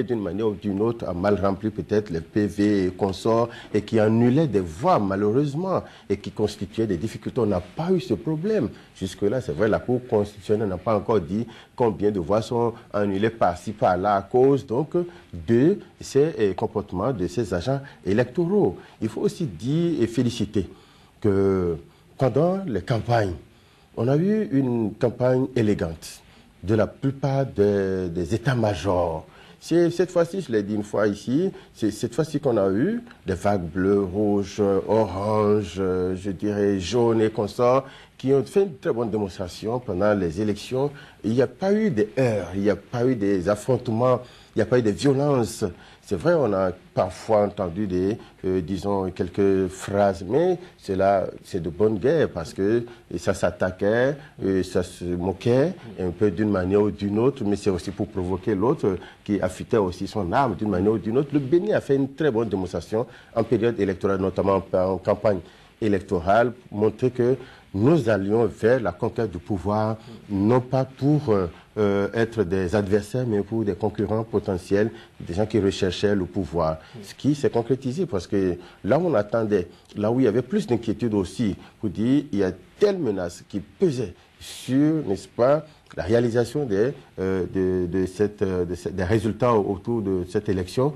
d'une manière ou d'une autre, a mal rempli peut-être les PV et consorts et qui annulait des voix malheureusement et qui constituait des difficultés. On n'a pas eu ce problème. Jusque-là, c'est vrai, la Cour constitutionnelle n'a pas encore dit combien de voix sont annulées par-ci, par-là à cause donc de ces comportements de ces agents électoraux. Il faut aussi dire et féliciter que pendant les campagnes, on a eu une campagne élégante de la plupart des états-majors. Cette fois-ci, je l'ai dit une fois ici, c'est cette fois-ci qu'on a eu des vagues bleues, rouges, oranges, je dirais jaunes et consorts, qui ont fait une très bonne démonstration pendant les élections. Il n'y a pas eu de heurts, il n'y a pas eu des affrontements, il n'y a pas eu de violences. C'est vrai, on a parfois entendu disons, quelques phrases, mais c'est de bonne guerre parce que ça s'attaquait, ça se moquait un peu d'une manière ou d'une autre, mais c'est aussi pour provoquer l'autre qui affûtait aussi son arme d'une manière ou d'une autre. Le Bénin a fait une très bonne démonstration en période électorale, notamment en campagne électorale, pour montrer que nous allions vers la conquête du pouvoir, non pas pour être des adversaires, mais pour des concurrents potentiels, des gens qui recherchaient le pouvoir. Ce qui s'est concrétisé, parce que là où on attendait, là où il y avait plus d'inquiétude aussi, pour dire il y a telle menace qui pesait sur, n'est-ce pas, la réalisation des résultats autour de cette élection,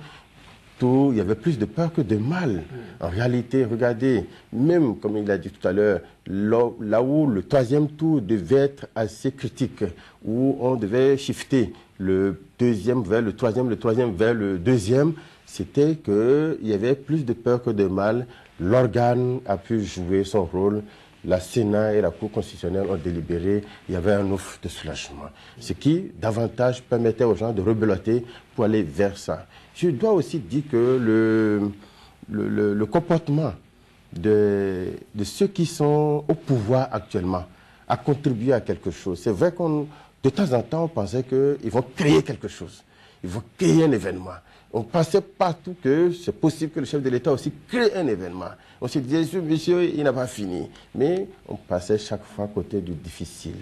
il y avait plus de peur que de mal. En réalité, regardez, même comme il a dit tout à l'heure, là où le troisième tour devait être assez critique, où on devait shifter le deuxième vers le troisième vers le deuxième, c'était qu'il y avait plus de peur que de mal. L'organe a pu jouer son rôle. La Sénat et la Cour constitutionnelle ont délibéré, il y avait un ouf de soulagement. Ce qui, davantage, permettait aux gens de rebeloter pour aller vers ça. Je dois aussi dire que le comportement de ceux qui sont au pouvoir actuellement a contribué à quelque chose. C'est vrai de temps en temps, on pensait qu'ils vont créer quelque chose. Ils vont créer un événement. On pensait partout que c'est possible que le chef de l'État aussi crée un événement. On se disait, ce monsieur, il n'a pas fini. Mais on passait chaque fois à côté du difficile,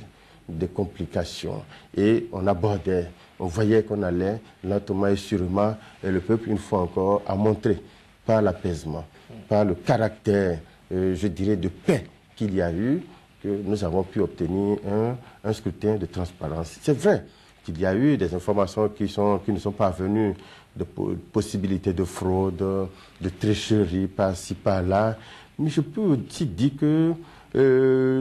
des complications. Et on abordait, on voyait qu'on allait lentement et sûrement. Et le peuple, une fois encore, a montré par l'apaisement, par le caractère, je dirais, de paix qu'il y a eu, que nous avons pu obtenir un scrutin de transparence. C'est vrai qu'il y a eu des informations qui ne sont pas venues, de possibilités de fraude, de tricherie par-ci, par-là. Mais je peux aussi dire que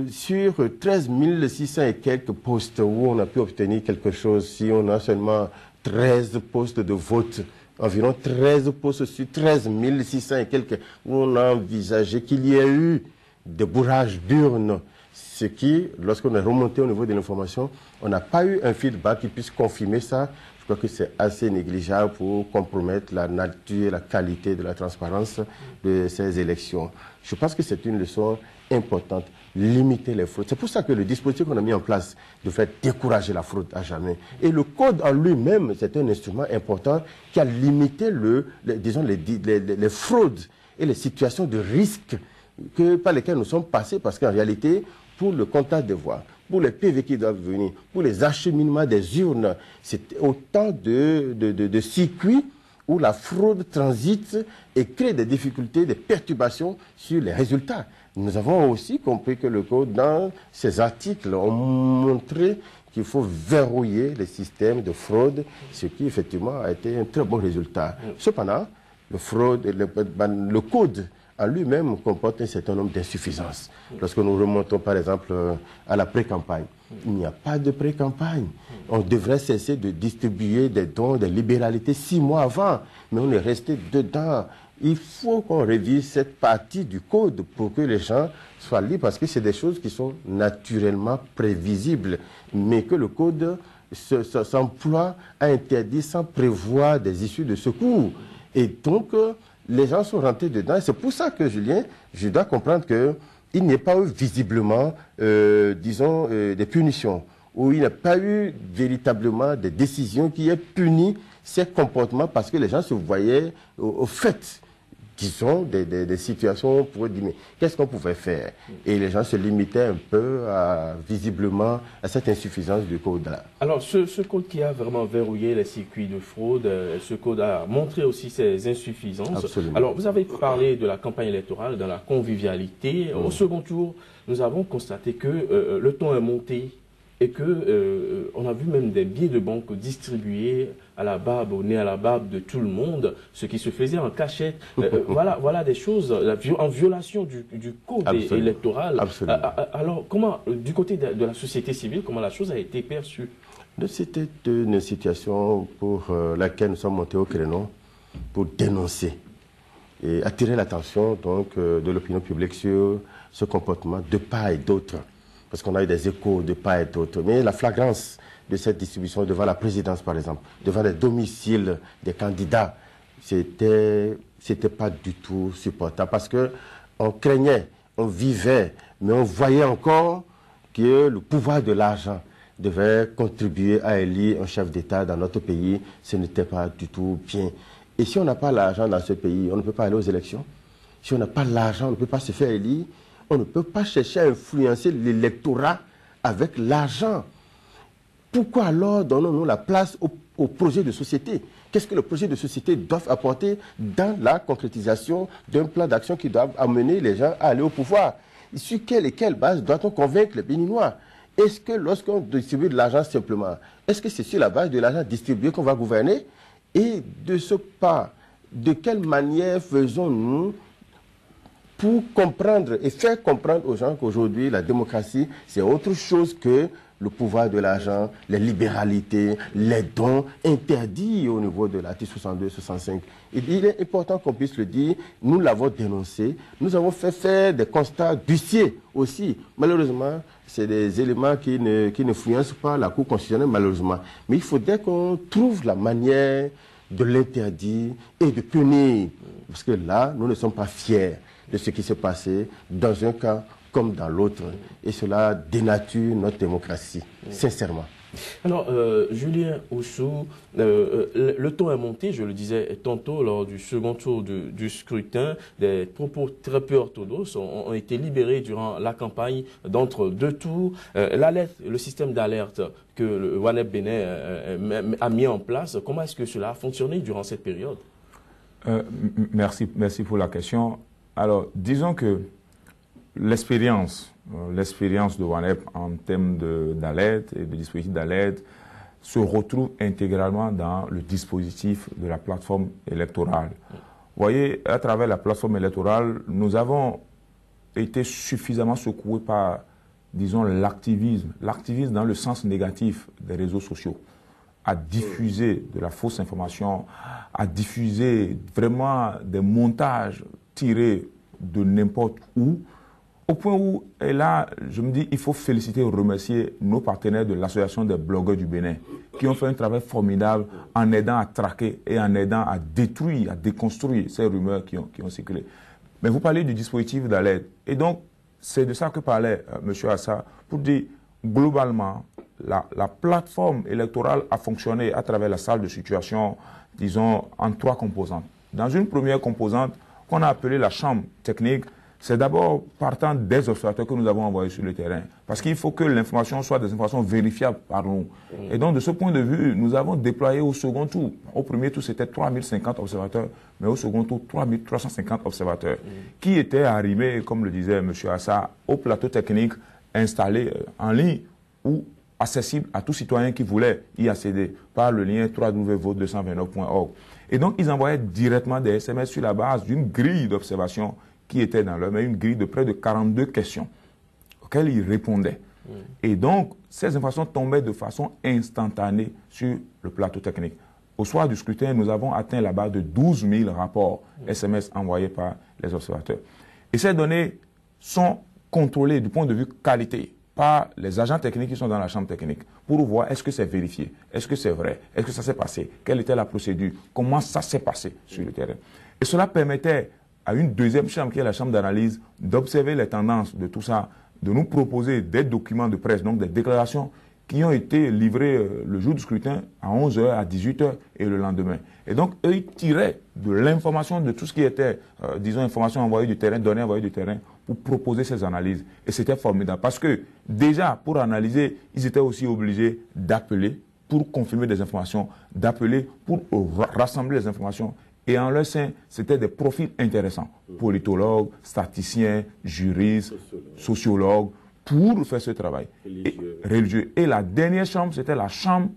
sur 13 600 et quelques postes où on a pu obtenir quelque chose, si on a seulement 13 postes de vote, environ 13 postes sur 13 600 et quelques, où on a envisagé qu'il y ait eu des bourrages d'urnes, ce qui, lorsqu'on est remonté au niveau de l'information, on n'a pas eu un feedback qui puisse confirmer ça. Je crois que c'est assez négligeable pour compromettre la nature et la qualité de la transparence de ces élections. Je pense que c'est une leçon importante, limiter les fraudes. C'est pour ça que le dispositif qu'on a mis en place devrait décourager la fraude à jamais. Et le code en lui-même, c'est un instrument important qui a limité les fraudes et les situations de risque par lesquelles nous sommes passés, parce qu'en réalité, pour le comptage des voix, pour les PV qui doivent venir, pour les acheminements des urnes, c'est autant de circuits où la fraude transite et crée des difficultés, des perturbations sur les résultats. Nous avons aussi compris que le Code, dans ses articles, ont montré qu'il faut verrouiller les systèmes de fraude, ce qui effectivement a été un très bon résultat. Cependant, le Code en lui-même comporte un certain nombre d'insuffisances. Lorsque nous remontons par exemple à la pré-campagne, il n'y a pas de pré-campagne. On devrait cesser de distribuer des dons, des libéralités 6 mois avant, mais on est resté dedans. Il faut qu'on révise cette partie du code pour que les gens soient libres, parce que c'est des choses qui sont naturellement prévisibles, mais que le code s'emploie à interdire sans prévoir des issues de secours. Et donc, les gens sont rentrés dedans. Et c'est pour ça que, Julien, je dois comprendre qu'il n'y a pas eu visiblement, des punitions, où il n'y a pas eu véritablement des décisions qui aient puni ces comportements, parce que les gens se voyaient au fait disons, des situations où on pourrait dire, mais qu'est-ce qu'on pouvait faire? Et les gens se limitaient un peu, visiblement, à cette insuffisance du code-là. Alors, ce code qui a vraiment verrouillé les circuits de fraude, ce code a montré aussi ses insuffisances. Absolument. Alors, vous avez parlé de la campagne électorale, de la convivialité. Au second tour, nous avons constaté que le ton est monté et que on a vu même des billets de banque distribués à la barbe, au nez, à la barbe de tout le monde, ce qui se faisait en cachette. Voilà des choses en violation du code électoral. Absolument. Alors, comment, du côté de la société civile, comment la chose a été perçue? C'était une situation pour laquelle nous sommes montés au créneau pour dénoncer et attirer l'attention donc de l'opinion publique sur ce comportement de part et d'autre. Parce qu'on a eu des échos de part et d'autre. Mais la flagrance de cette distribution devant la présidence, par exemple, devant les domiciles des candidats, c'était pas du tout supportable. Parce qu'on craignait, on vivait, mais on voyait encore que le pouvoir de l'argent devait contribuer à élire un chef d'État dans notre pays. Ce n'était pas du tout bien. Et si on n'a pas l'argent dans ce pays, on ne peut pas aller aux élections. Si on n'a pas l'argent, on ne peut pas se faire élire. On ne peut pas chercher à influencer l'électorat avec l'argent. Pourquoi alors donnons-nous la place au projet de société? Qu'est-ce que le projet de société doit apporter dans la concrétisation d'un plan d'action qui doit amener les gens à aller au pouvoir? Sur quelle et quelle base doit-on convaincre les Béninois? Est-ce que lorsqu'on distribue de l'argent simplement, est-ce que c'est sur la base de l'argent distribué qu'on va gouverner? Et de ce pas, de quelle manière faisons-nous pour comprendre et faire comprendre aux gens qu'aujourd'hui, la démocratie, c'est autre chose que le pouvoir de l'argent, les libéralités, les dons interdits au niveau de l'article 62-65. Il est important qu'on puisse le dire, nous l'avons dénoncé, nous avons fait faire des constats d'huissier aussi. Malheureusement, c'est des éléments qui n'influencent pas la Cour constitutionnelle, malheureusement. Mais il faudrait qu'on trouve la manière de l'interdire et de punir. Parce que là, nous ne sommes pas fiers de ce qui s'est passé dans un cas comme dans l'autre. Et cela dénature notre démocratie, sincèrement. Alors, Julien Oussou, le ton est monté, je le disais tantôt, lors du second tour du scrutin. Des propos très peu orthodoxes ont été libérés durant la campagne d'entre deux tours. Le système d'alerte que le WANEP Bénin a mis en place, comment est-ce que cela a fonctionné durant cette période? Merci pour la question. Alors, disons que l'expérience de WANEP en termes d'alerte et de dispositif d'alerte se retrouve intégralement dans le dispositif de la plateforme électorale. Vous voyez, à travers la plateforme électorale, nous avons été suffisamment secoués par, disons, l'activisme dans le sens négatif des réseaux sociaux, à diffuser de la fausse information, à diffuser vraiment des montages tirés de n'importe où, au point où, et là, je me dis, il faut féliciter et remercier nos partenaires de l'Association des blogueurs du Bénin, qui ont fait un travail formidable en aidant à traquer et en aidant à détruire, à déconstruire ces rumeurs qui ont circulé. Mais vous parlez du dispositif d'alerte. Et donc, c'est de ça que parlait M. Assa, pour dire, globalement, la plateforme électorale a fonctionné à travers la salle de situation, disons, en trois composantes. Dans une première composante, qu'on a appelée la chambre technique, c'est d'abord partant des observateurs que nous avons envoyés sur le terrain. Parce qu'il faut que l'information soit des informations vérifiables par nous. Et donc, de ce point de vue, nous avons déployé au second tour. Au premier tour, c'était 3050 observateurs, mais au second tour, 3350 observateurs, qui étaient arrivés, comme le disait M. Assa, au plateau technique installé en ligne ou accessible à tout citoyen qui voulait y accéder par le lien www.vote229.org. Et donc, ils envoyaient directement des SMS sur la base d'une grille d'observation qui était dans leur main, une grille de près de 42 questions auxquelles ils répondaient. Et donc, ces informations tombaient de façon instantanée sur le plateau technique. Au soir du scrutin, nous avons atteint la barre de 12 000 rapports SMS envoyés par les observateurs. Et ces données sont contrôlées du point de vue qualité par les agents techniques qui sont dans la chambre technique pour voir est-ce que c'est vérifié, est-ce que c'est vrai, est-ce que ça s'est passé, quelle était la procédure, comment ça s'est passé sur le terrain. Et cela permettait à une deuxième chambre, qui est la chambre d'analyse, d'observer les tendances de tout ça, de nous proposer des documents de presse, donc des déclarations qui ont été livrés le jour du scrutin à 11 h, à 18 h et le lendemain. Et donc, eux, ils tiraient de l'information, de tout ce qui était, disons, information envoyée du terrain, données envoyées du terrain, pour proposer ces analyses. Et c'était formidable parce que, déjà, pour analyser, ils étaient aussi obligés d'appeler pour confirmer des informations, d'appeler pour rassembler les informations. Et en leur sein, c'était des profils intéressants. Politologues, statisticiens, juristes, sociologues, pour faire ce travail. Religieux. Et la dernière chambre, c'était la chambre,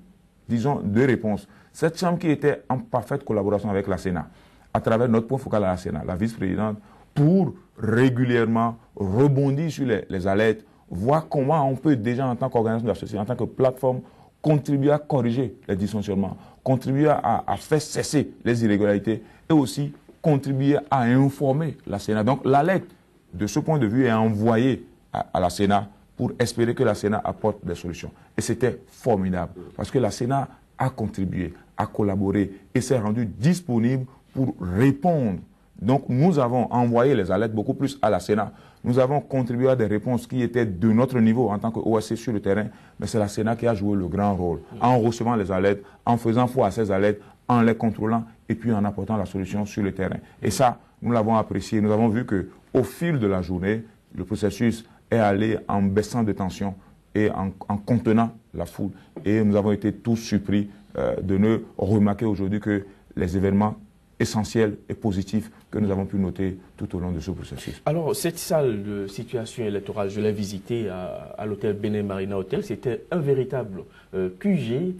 disons, de réponse. Cette chambre qui était en parfaite collaboration avec la Sénat, à travers notre point focal à la Sénat, la vice-présidente, pour régulièrement rebondir sur les alertes, voir comment on peut déjà, en tant qu'organisation de la société, en tant que plateforme, contribuer à corriger les dysfonctionnements, contribuer à faire cesser les irrégularités et aussi contribuer à informer la Sénat. Donc la lettre, de ce point de vue, est envoyée à la Sénat pour espérer que la Sénat apporte des solutions. Et c'était formidable parce que la Sénat a contribué, a collaboré et s'est rendu disponible pour répondre. Donc nous avons envoyé les alertes beaucoup plus à la Sénat. Nous avons contribué à des réponses qui étaient de notre niveau en tant qu'OSC sur le terrain, mais c'est la Sénat qui a joué le grand rôle en recevant les alertes, en faisant foi à ces alertes, en les contrôlant et puis en apportant la solution sur le terrain. Et ça, nous l'avons apprécié. Nous avons vu qu'au fil de la journée, le processus est allé en baissant de tension et en contenant la foule. Et nous avons été tous surpris de ne remarquer aujourd'hui que les événements essentiels et positifs que nous avons pu noter tout au long de ce processus. Alors, cette salle de situation électorale, je l'ai visitée à l'hôtel Benin Marina Hotel, c'était un véritable QG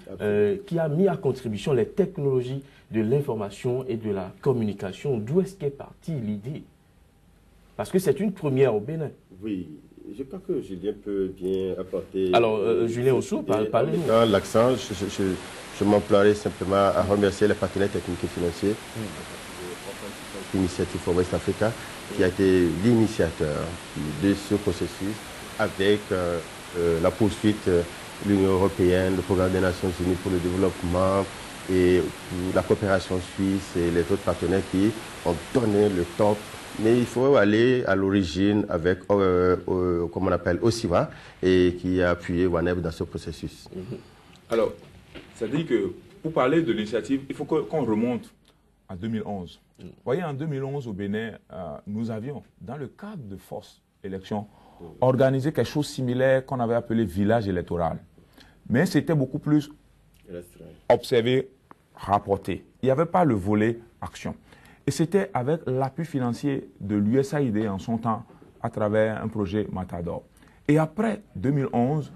qui a mis à contribution les technologies de l'information et de la communication. D'où est-ce qu'est partie l'idée? Parce que c'est une première au Bénin. Oui, je crois que Julien peut bien apporter... Alors, Julien Oussou, parlez-nous. Dans l'accent, je m'emploierai simplement à remercier les partenaires techniques et financiers de l'initiative for West Africa, qui a été l'initiateur de ce processus avec la poursuite de l'Union européenne, le programme des Nations Unies pour le développement et la coopération suisse et les autres partenaires qui ont donné le temps. Mais il faut aller à l'origine avec, comme on appelle, OSIWA, et qui a appuyé WANEP dans ce processus. Alors, ça dit que pour parler de l'initiative, il faut qu'on remonte à 2011. Vous voyez, en 2011, au Bénin, nous avions, dans le cadre de Force Élection, organisé quelque chose de similaire qu'on avait appelé village électoral. Mais c'était beaucoup plus observé, rapporté. Il n'y avait pas le volet action. Et c'était avec l'appui financier de l'USAID en son temps, à travers un projet Matador. Et après 2011,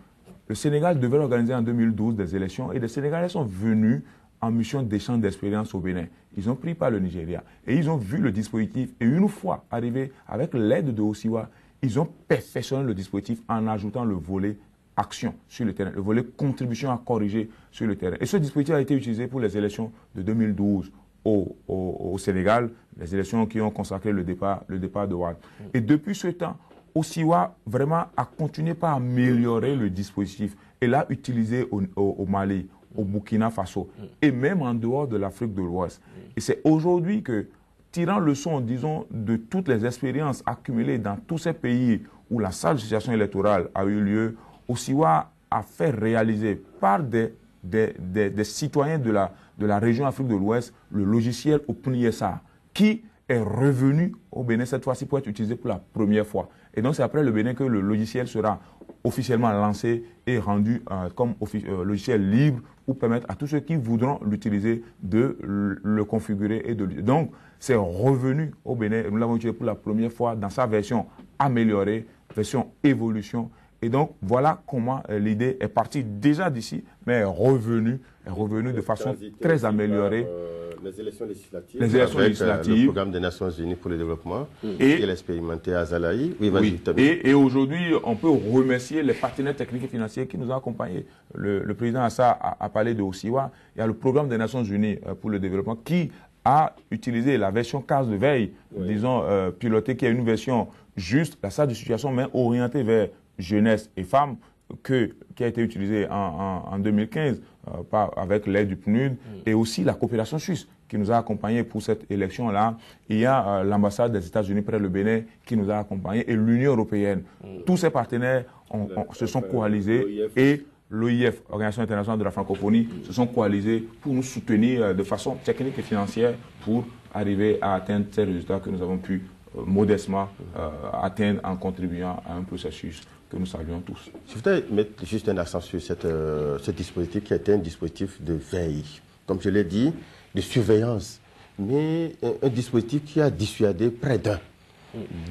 le Sénégal devait organiser en 2012 des élections et les Sénégalais sont venus en mission d'échange d'expérience au Bénin. Ils ont pris par le Nigeria et ils ont vu le dispositif. Et une fois arrivés avec l'aide de OSIWA, ils ont perfectionné le dispositif en ajoutant le volet action sur le terrain, le volet contribution à corriger sur le terrain. Et ce dispositif a été utilisé pour les élections de 2012 au Sénégal, les élections qui ont consacré le départ de Wade. Et depuis ce temps, OSIWA vraiment a continué par améliorer le dispositif et l'a utilisé au Mali, au Burkina Faso et même en dehors de l'Afrique de l'Ouest. Et c'est aujourd'hui que, tirant leçon, disons, de toutes les expériences accumulées dans tous ces pays où la salle de situation électorale a eu lieu, OSIWA a fait réaliser par des citoyens de la région Afrique de l'Ouest le logiciel OpenISA qui est revenu au Bénin cette fois-ci pour être utilisé pour la première fois. Et donc c'est après le Bénin que le logiciel sera officiellement lancé et rendu comme logiciel libre pour permettre à tous ceux qui voudront l'utiliser de le configurer. Donc c'est revenu au Bénin. Nous l'avons utilisé pour la première fois dans sa version améliorée, version évolution. Et donc, voilà comment l'idée est partie déjà d'ici, mais est revenue de façon très améliorée. Les élections législatives. Le programme des Nations Unies pour le développement et l'expérimenté à Zalaï. Oui. Et aujourd'hui, on peut remercier les partenaires techniques et financiers qui nous ont accompagnés. Le président Assa a parlé de OSIWA. Il y a le programme des Nations Unies pour le développement qui a utilisé la version case de veille, disons, pilotée, qui est une version juste, la salle de situation, mais orientée vers jeunesse et femmes, qui a été utilisée en 2015 avec l'aide du PNUD et aussi la coopération suisse qui nous a accompagnés pour cette élection-là. Il y a l'ambassade des États-Unis près le Bénin qui nous a accompagnés et l'Union européenne. Tous ces partenaires se sont coalisés et l'OIF, Organisation internationale de la francophonie, se sont coalisés pour nous soutenir de façon technique et financière pour arriver à atteindre ces résultats que nous avons pu modestement atteindre en contribuant à un processus que nous saluons tous. Je voudrais mettre juste un accent sur ce dispositif qui est un dispositif de veille, comme je l'ai dit, de surveillance, mais un dispositif qui a dissuadé près d'un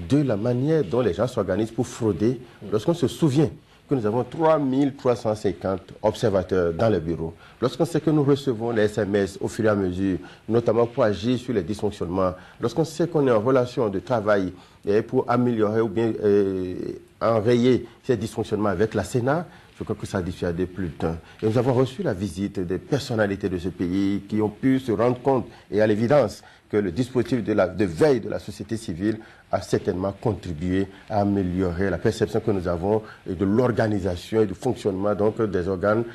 de la manière dont les gens s'organisent pour frauder. Lorsqu'on se souvient que nous avons 3350 observateurs dans le bureau, lorsqu'on sait que nous recevons les SMS au fur et à mesure, notamment pour agir sur les dysfonctionnements, lorsqu'on sait qu'on est en relation de travail pour améliorer ou bien enrayer ces dysfonctionnements avec la Sénat, je crois que ça a dissuadé plus d'un. Et nous avons reçu la visite des personnalités de ce pays qui ont pu se rendre compte, et à l'évidence, que le dispositif de veille de la société civile a certainement contribué à améliorer la perception que nous avons de l'organisation et du fonctionnement donc, des organes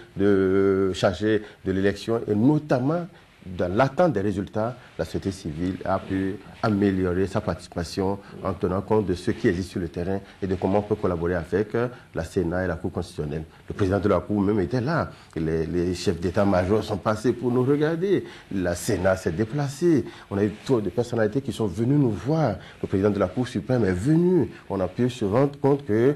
chargés de l'élection, et notamment dans l'attente des résultats, la société civile a pu améliorer sa participation en tenant compte de ce qui existe sur le terrain et de comment on peut collaborer avec la Sénat et la Cour constitutionnelle. Le président de la Cour même était là. Les chefs d'état-major sont passés pour nous regarder. La Sénat s'est déplacée. On a eu trop de personnalités qui sont venues nous voir. Le président de la Cour suprême est venu. On a pu se rendre compte que,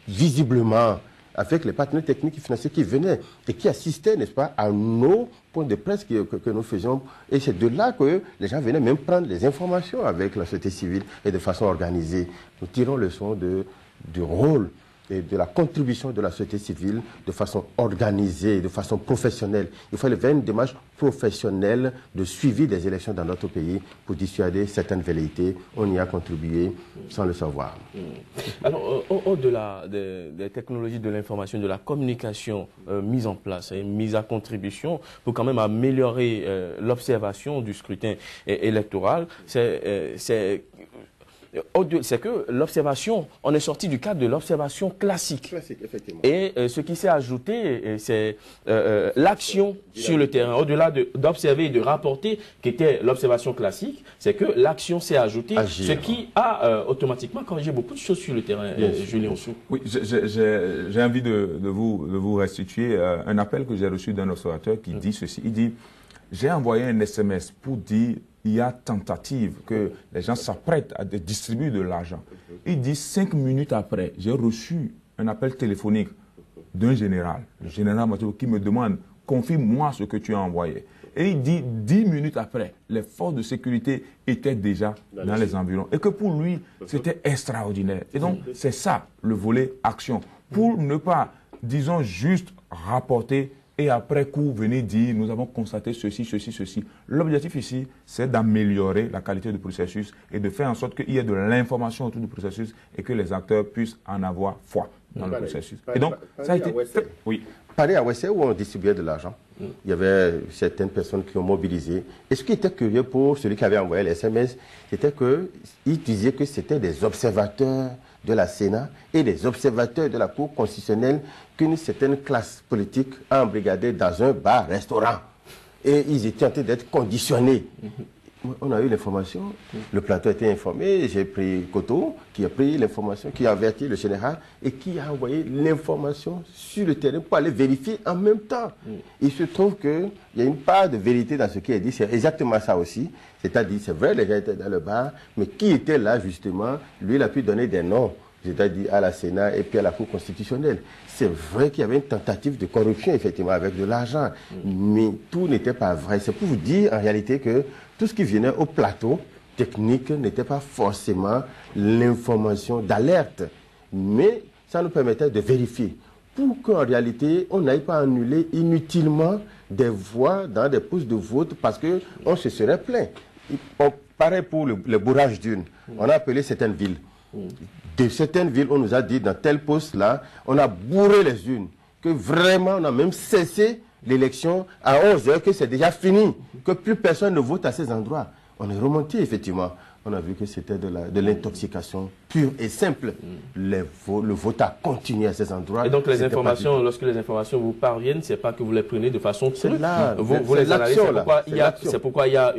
visiblement, avec les partenaires techniques et financiers qui venaient et qui assistaient, n'est-ce pas, à nos points de presse que nous faisions. Et c'est de là que les gens venaient même prendre les informations avec la société civile et de façon organisée. Nous tirons leçon du rôle et de la contribution de la société civile de façon organisée, de façon professionnelle. Il fallait faire une démarche professionnelle de suivi des élections dans notre pays pour dissuader certaines velléités. On y a contribué sans le savoir. Alors, au-delà des technologies de l'information, de la communication mise en place et mise à contribution pour quand même améliorer l'observation du scrutin électoral, c'est que l'observation, on est sorti du cadre de l'observation classique. Effectivement. Et ce qui s'est ajouté, c'est l'action sur le terrain. Au-delà d'observer et de rapporter, qui était l'observation classique, c'est que l'action s'est ajoutée, ce qui a automatiquement corrigé beaucoup de choses sur le terrain, Julien Oussou. Oui, j'ai envie de vous restituer un appel que j'ai reçu d'un observateur qui dit ceci. Il dit, j'ai envoyé un SMS pour dire il y a tentative que les gens s'apprêtent à distribuer de l'argent. Il dit 5 minutes après, j'ai reçu un appel téléphonique d'un général, le général Mathieu, qui me demande, confirme-moi ce que tu as envoyé. Et il dit 10 minutes après, les forces de sécurité étaient déjà dans les environs. Et que pour lui, c'était extraordinaire. Et donc, c'est ça le volet action. Pour ne pas, disons, juste rapporter et après coup, venez dire, nous avons constaté ceci, ceci, ceci. L'objectif ici, c'est d'améliorer la qualité du processus et de faire en sorte qu'il y ait de l'information autour du processus et que les acteurs puissent en avoir foi dans le processus. Et donc, ça a été... Oui. Pareil à Wessé, où on distribuait de l'argent, il y avait certaines personnes qui ont mobilisé. Et ce qui était curieux pour celui qui avait envoyé les SMS, c'était qu'il disait que c'était des observateurs de la Sénat et des observateurs de la Cour constitutionnelle qu'une certaine classe politique a embrigadé dans un bar-restaurant. Et ils étaient en train d'être conditionnés. On a eu l'information, le plateau a été informé, j'ai pris Koto, qui a pris l'information, qui a averti le général et qui a envoyé l'information sur le terrain pour aller vérifier en même temps. Il se trouve qu'il y a une part de vérité dans ce qui est dit, c'est exactement ça aussi. C'est-à-dire, c'est vrai, les gens étaient dans le bar, mais qui était là justement, lui, il a pu donner des noms, c'est-à-dire à la Sénat et puis à la Cour constitutionnelle. C'est vrai qu'il y avait une tentative de corruption, effectivement, avec de l'argent, mais tout n'était pas vrai. C'est pour vous dire, en réalité, que tout ce qui venait au plateau technique n'était pas forcément l'information d'alerte, mais ça nous permettait de vérifier pour qu'en réalité, on n'aille pas annuler inutilement des voix dans des postes de vote parce qu'on se serait plaint. Pareil pour le bourrage d'urnes. On a appelé certaines villes. De certaines villes, on nous a dit dans tel poste-là, on a bourré les urnes, que vraiment on a même cessé l'élection à 11 h, que c'est déjà fini, que plus personne ne vote à ces endroits. On est remonté, effectivement. on a vu que c'était de l'intoxication pure et simple. Le vote a continué à ces endroits. Et donc les informations, lorsque les informations vous parviennent, c'est pas que vous les prenez de façon crue. Vous les analysez. C'est pourquoi il y a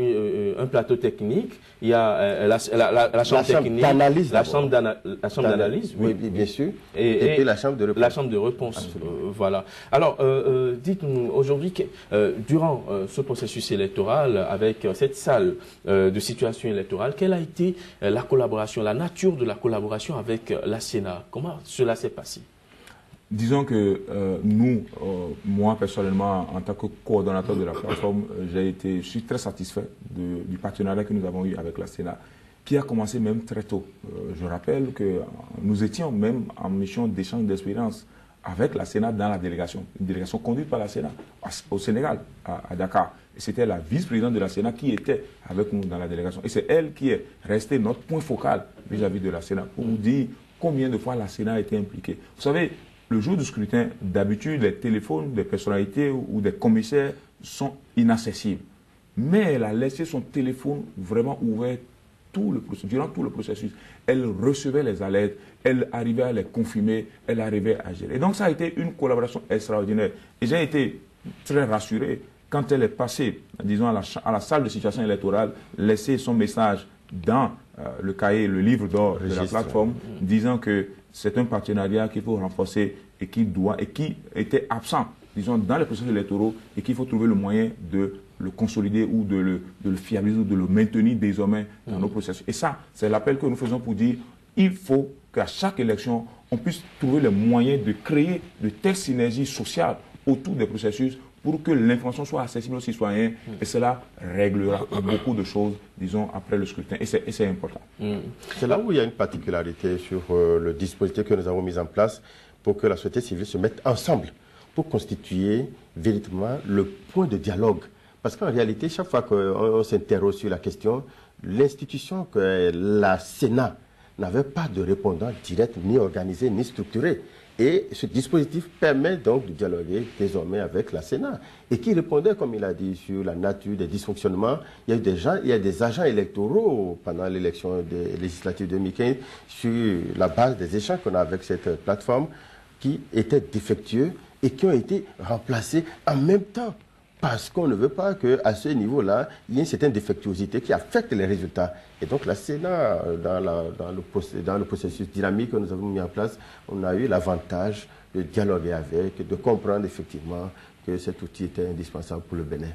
un plateau technique, il y a la chambre technique, la chambre d'analyse, oui, bien sûr, et puis la chambre de réponse. La chambre de réponse, voilà. Alors, dites-nous, aujourd'hui, durant ce processus électoral, avec cette salle de situation électorale, quelle a été la collaboration, la nature de la collaboration avec la Sénat? Comment cela s'est passé? Disons que moi personnellement, en tant que coordonnateur de la plateforme, je suis très satisfait du partenariat que nous avons eu avec la Sénat, qui a commencé même très tôt. Je rappelle que nous étions même en mission d'échange d'expérience avec la Sénat dans la délégation, une délégation conduite par la Sénat au Sénégal, à Dakar. Et c'était la vice-présidente de la Sénat qui était avec nous dans la délégation. Et c'est elle qui est restée notre point focal vis-à-vis de la Sénat pour nous dire combien de fois la Sénat a été impliquée. Vous savez, le jour du scrutin, d'habitude, les téléphones des personnalités ou des commissaires sont inaccessibles. Mais elle a laissé son téléphone vraiment ouvert durant tout le processus. Elle recevait les alertes, elle arrivait à les confirmer, elle arrivait à gérer. Et donc ça a été une collaboration extraordinaire. Et j'ai été très rassuré quand elle est passée, disons, à la salle de situation électorale, laisser son message dans le cahier, le livre d'or de la plateforme, disant que c'est un partenariat qu'il faut renforcer et qui était absent, disons, dans les processus électoraux et qu'il faut trouver le moyen de le consolider ou de le fiabiliser ou de le maintenir désormais dans nos processus. Et ça, c'est l'appel que nous faisons pour dire il faut qu'à chaque élection, on puisse trouver les moyens de créer de telles synergies sociales autour des processus pour que l'information soit accessible aux citoyens et cela réglera beaucoup de choses, disons, après le scrutin. Et c'est important. C'est là où il y a une particularité sur le dispositif que nous avons mis en place pour que la société civile se mette ensemble pour constituer véritablement le point de dialogue. Parce qu'en réalité, chaque fois qu'on s'interroge sur la question, l'institution que la Sénat n'avait pas de répondant direct, ni organisé, ni structuré. Et ce dispositif permet donc de dialoguer désormais avec la Sénat. Et qui répondait, comme il a dit, sur la nature des dysfonctionnements. Il y a des agents électoraux pendant l'élection législative 2015 sur la base des échanges qu'on a avec cette plateforme qui étaient défectueux et qui ont été remplacés en même temps. Parce qu'on ne veut pas qu'à ce niveau-là, il y ait une certaine défectuosité qui affecte les résultats. Et donc la Sénat, dans le processus dynamique que nous avons mis en place, on a eu l'avantage de dialoguer avec, de comprendre effectivement que cet outil était indispensable pour le Bénin.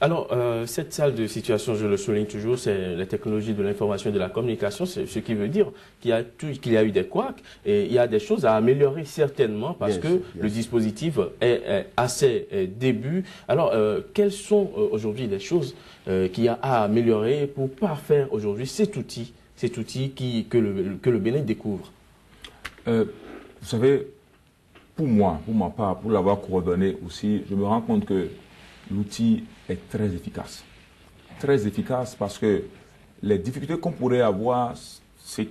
Alors, cette salle de situation, je le souligne toujours, c'est la technologie de l'information et de la communication, ce qui veut dire qu'il y a eu des couacs et il y a des choses à améliorer certainement parce que le dispositif est à ses débuts. Alors, quelles sont aujourd'hui les choses qu'il y a à améliorer pour parfaire aujourd'hui cet outil que le Bénin découvre? Vous savez, pour moi, pour l'avoir coordonné aussi, je me rends compte que l'outil est très efficace. Très efficace parce que les difficultés qu'on pourrait avoir, sur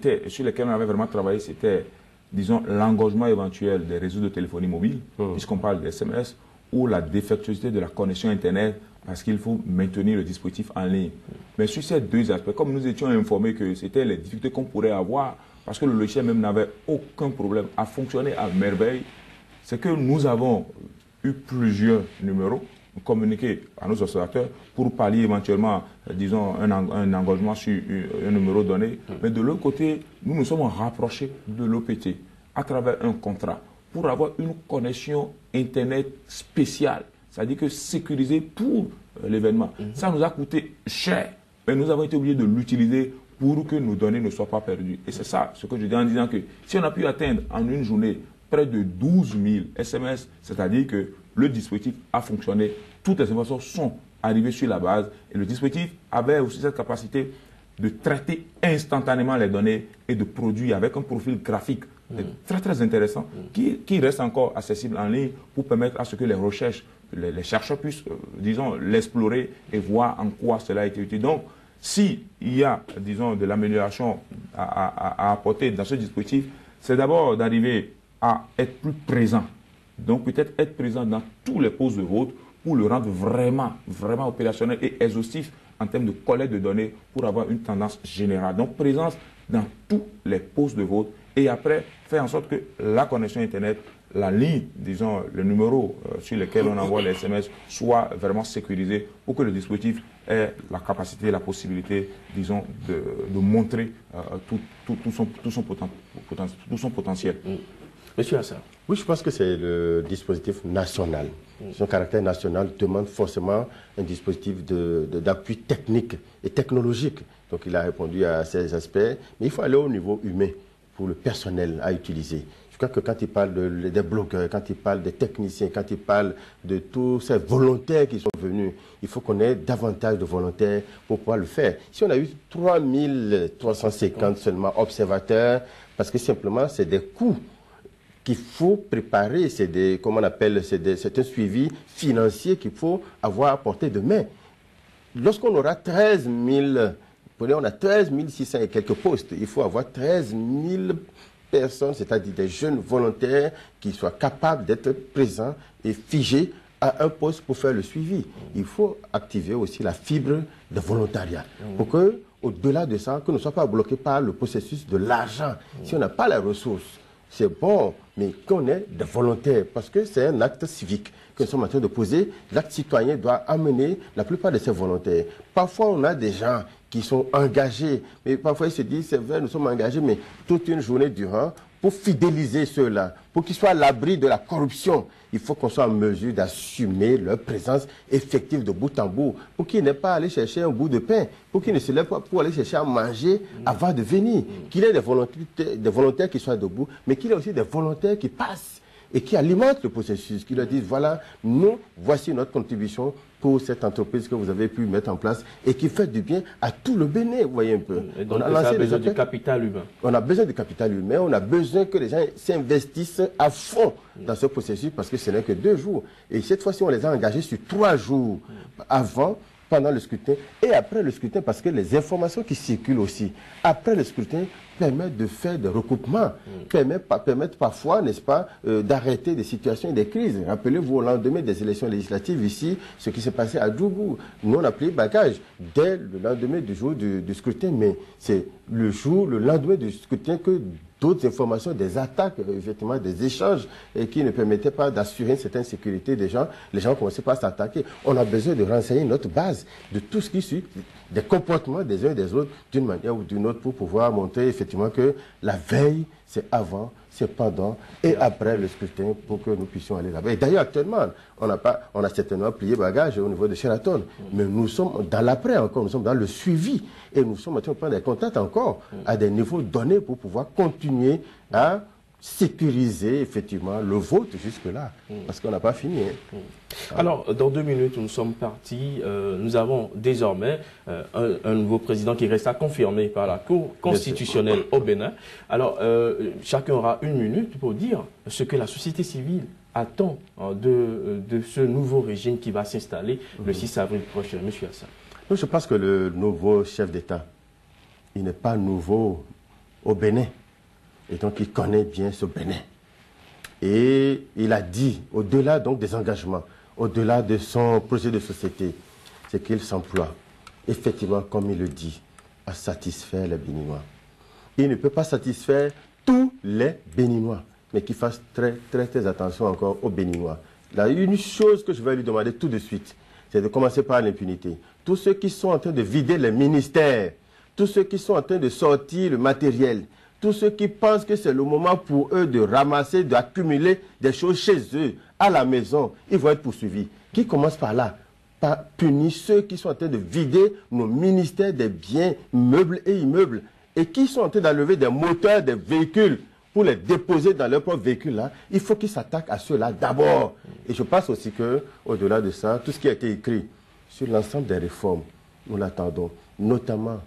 lesquelles on avait vraiment travaillé, c'était, disons, l'engorgement éventuel des réseaux de téléphonie mobile, puisqu'on parle des SMS, ou la défectuosité de la connexion Internet, parce qu'il faut maintenir le dispositif en ligne. Mais sur ces deux aspects, comme nous étions informés que c'était les difficultés qu'on pourrait avoir, parce que le logiciel même n'avait aucun problème à fonctionner à merveille, c'est que nous avons eu plusieurs numéros communiquer à nos observateurs pour pallier éventuellement, disons, un engagement sur un numéro donné. Mais de l'autre côté, nous nous sommes rapprochés de l'OPT à travers un contrat pour avoir une connexion Internet spéciale, c'est-à-dire que sécurisée pour l'événement. Ça nous a coûté cher, mais nous avons été obligés de l'utiliser pour que nos données ne soient pas perdues. Et c'est ça ce que je dis en disant que si on a pu atteindre en une journée près de 12 000 SMS, c'est-à-dire que le dispositif a fonctionné, toutes les informations sont arrivées sur la base et le dispositif avait aussi cette capacité de traiter instantanément les données et de produire avec un profil graphique très très intéressant qui reste encore accessible en ligne pour permettre à ce que les recherches, les chercheurs puissent, disons, l'explorer et voir en quoi cela a été utile. Donc, s'il y a, disons, de l'amélioration à apporter dans ce dispositif, c'est d'abord d'arriver à être plus présent. Donc peut-être être présent dans tous les postes de vote pour le rendre vraiment opérationnel et exhaustif en termes de collecte de données pour avoir une tendance générale. Donc, présence dans tous les postes de vote et après, faire en sorte que la connexion Internet, la ligne, disons, le numéro sur lequel on envoie les SMS soit vraiment sécurisé pour que le dispositif ait la capacité, la possibilité, disons, de montrer tout son potentiel. Monsieur Hassan. Oui, je pense que c'est le dispositif national. Son caractère national demande forcément un dispositif d'appui technique et technologique. Donc il a répondu à ces aspects, mais il faut aller au niveau humain pour le personnel à utiliser. Je crois que quand il parle des blogueurs, quand il parle des techniciens, quand il parle de tous ces volontaires qui sont venus, il faut qu'on ait davantage de volontaires pour pouvoir le faire. Si on a eu 3350 seulement observateurs, parce que simplement c'est des coûts qu'il faut préparer, c'est un suivi financier qu'il faut avoir à portée de main. Lorsqu'on aura 13 000, on a 13 600 et quelques postes, il faut avoir 13 000 personnes, c'est-à-dire des jeunes volontaires qui soient capables d'être présents et figés à un poste pour faire le suivi. Il faut activer aussi la fibre de volontariat pour que, au-delà de ça, que nous ne soyons pas bloqués par le processus de l'argent. Si on n'a pas la ressource, c'est bon, mais qu'on ait des volontaires, parce que c'est un acte civique que nous sommes en train de poser. L'acte citoyen doit amener la plupart de ces volontaires. Parfois, on a des gens qui sont engagés, mais parfois ils se disent, c'est vrai, nous sommes engagés, mais toute une journée durant, pour fidéliser ceux-là, pour qu'ils soient à l'abri de la corruption, il faut qu'on soit en mesure d'assumer leur présence effective de bout en bout, pour qu'ils n'aient pas à aller chercher un bout de pain, pour qu'ils ne se lèvent pas pour aller chercher à manger avant de venir, qu'il y ait des volontaires qui soient debout, mais qu'il y ait aussi des volontaires qui passent et qui alimentent le processus, qui leur disent, voilà, nous, voici notre contribution pour cette entreprise que vous avez pu mettre en place et qui fait du bien à tout le Bénin, vous voyez un peu. Et donc, on a besoin du capital humain. On a besoin du capital humain, on a besoin que les gens s'investissent à fond dans ce processus parce que ce n'est que 2 jours. Et cette fois-ci, on les a engagés sur 3 jours avant, pendant le scrutin et après le scrutin parce que les informations qui circulent aussi après le scrutin permettent de faire des recoupements, permettent parfois, n'est-ce pas, d'arrêter des situations et des crises. Rappelez-vous, au lendemain des élections législatives ici, ce qui s'est passé à Djougou. Nous, on a pris bagage dès le lendemain du jour du scrutin, mais c'est le lendemain du scrutin que d'autres informations, des attaques, effectivement, des échanges qui ne permettaient pas d'assurer une certaine sécurité des gens. Les gens commençaient pas à s'attaquer. On a besoin de renseigner notre base de tout ce qui suit, des comportements des uns et des autres, d'une manière ou d'une autre, pour pouvoir montrer effectivement que la veille, c'est avant, c'est pendant et après le scrutin pour que nous puissions aller là-bas. Et d'ailleurs, actuellement, on a certainement plié bagage au niveau de Sheraton, mais nous sommes dans l'après encore, nous sommes dans le suivi et nous sommes en train de prendre des contacts encore à des niveaux donnés pour pouvoir continuer à sécuriser effectivement le vote jusque-là, parce qu'on n'a pas fini. Alors, dans 2 minutes, nous sommes partis. Nous avons désormais un nouveau président qui reste à confirmer par la Cour constitutionnelle au Bénin. Alors, chacun aura 1 minute pour dire ce que la société civile attend de ce nouveau régime qui va s'installer le 6 avril prochain. Monsieur Hassan. Je pense que le nouveau chef d'État, il n'est pas nouveau au Bénin. Et donc, il connaît bien ce Bénin. Et il a dit, au-delà donc des engagements, au-delà de son projet de société, c'est qu'il s'emploie, effectivement, comme il le dit, à satisfaire les Béninois. Il ne peut pas satisfaire tous les Béninois, mais qu'il fasse très, très, très attention encore aux Béninois. Là, une chose que je vais lui demander tout de suite, c'est de commencer par l'impunité. Tous ceux qui sont en train de vider les ministères, tous ceux qui sont en train de sortir le matériel, tous ceux qui pensent que c'est le moment pour eux de ramasser, d'accumuler des choses chez eux, à la maison, ils vont être poursuivis. Qui commence par là? Par punir ceux qui sont en train de vider nos ministères des biens meubles et immeubles et qui sont en train d'enlever des moteurs des véhicules pour les déposer dans leur propre véhicule là. Il faut qu'ils s'attaquent à ceux-là d'abord. Et je pense aussi que, au-delà de ça, tout ce qui a été écrit sur l'ensemble des réformes, nous l'attendons, notamment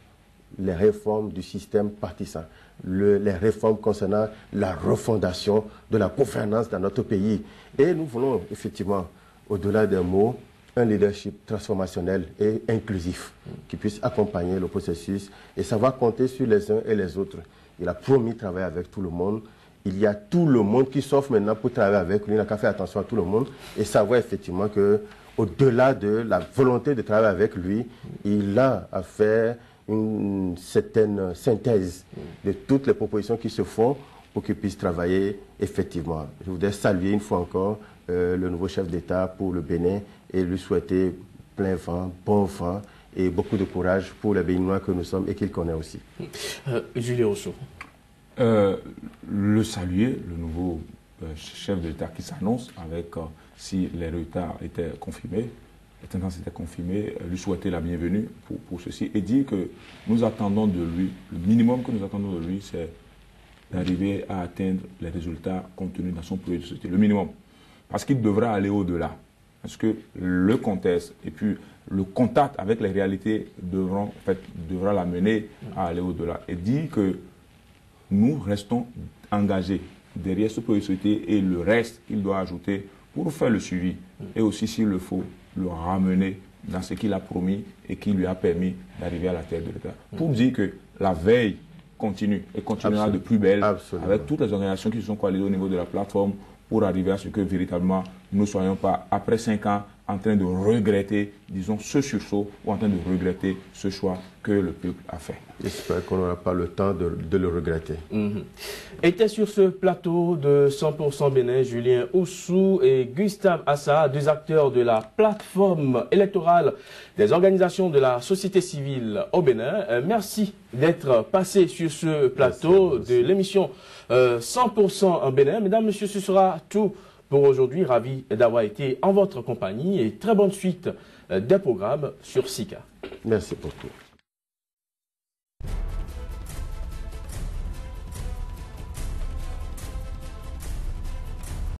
les réformes du système partisan, les réformes concernant la refondation de la gouvernance dans notre pays. Et nous voulons effectivement, au-delà des mots, un leadership transformationnel et inclusif qui puisse accompagner le processus et savoir compter sur les uns et les autres. Il a promis de travailler avec tout le monde. Il y a tout le monde qui s'offre maintenant pour travailler avec lui. Il n'a qu'à faire attention à tout le monde et savoir effectivement que au-delà de la volonté de travailler avec lui, il a à faire une certaine synthèse de toutes les propositions qui se font pour qu'il puisse travailler effectivement. Je voudrais saluer une fois encore le nouveau chef d'État pour le Bénin et lui souhaiter plein vent, bon vent et beaucoup de courage pour les Béninois que nous sommes et qu'il connaît aussi. Julien Ousso. Le saluer, le nouveau chef d'État qui s'annonce avec, si les retards étaient confirmés, les tendances étaient confirmées, lui souhaiter la bienvenue pour ceci et dire que nous attendons de lui, le minimum que nous attendons de lui, c'est d'arriver à atteindre les résultats contenus dans son projet de société, le minimum. Parce qu'il devra aller au-delà. Parce que le contexte et puis le contact avec les réalités devra l'amener à aller au-delà. Et dire que nous restons engagés derrière ce projet de société et le reste qu'il doit ajouter pour faire le suivi. Et aussi, s'il le faut, le ramener dans ce qu'il a promis et qui lui a permis d'arriver à la tête de l'État. Pour dire que la veille continue et continuera de plus belle avec toutes les organisations qui se sont coalisées au niveau de la plateforme pour arriver à ce que véritablement nous ne soyons pas, après 5 ans, en train de regretter, disons, ce sursaut ou en train de regretter ce choix que le peuple a fait. J'espère qu'on n'aura pas le temps de le regretter. Étaient sur ce plateau de 100% Bénin, Julien Ousso et Gustave Assa, deux acteurs de la plateforme électorale des organisations de la société civile au Bénin. Merci d'être passé sur ce plateau de l'émission 100% en Bénin. Mesdames, Messieurs, ce sera tout pour aujourd'hui. Ravi d'avoir été en votre compagnie et très bonne suite des programmes sur SICA. Merci pour tout.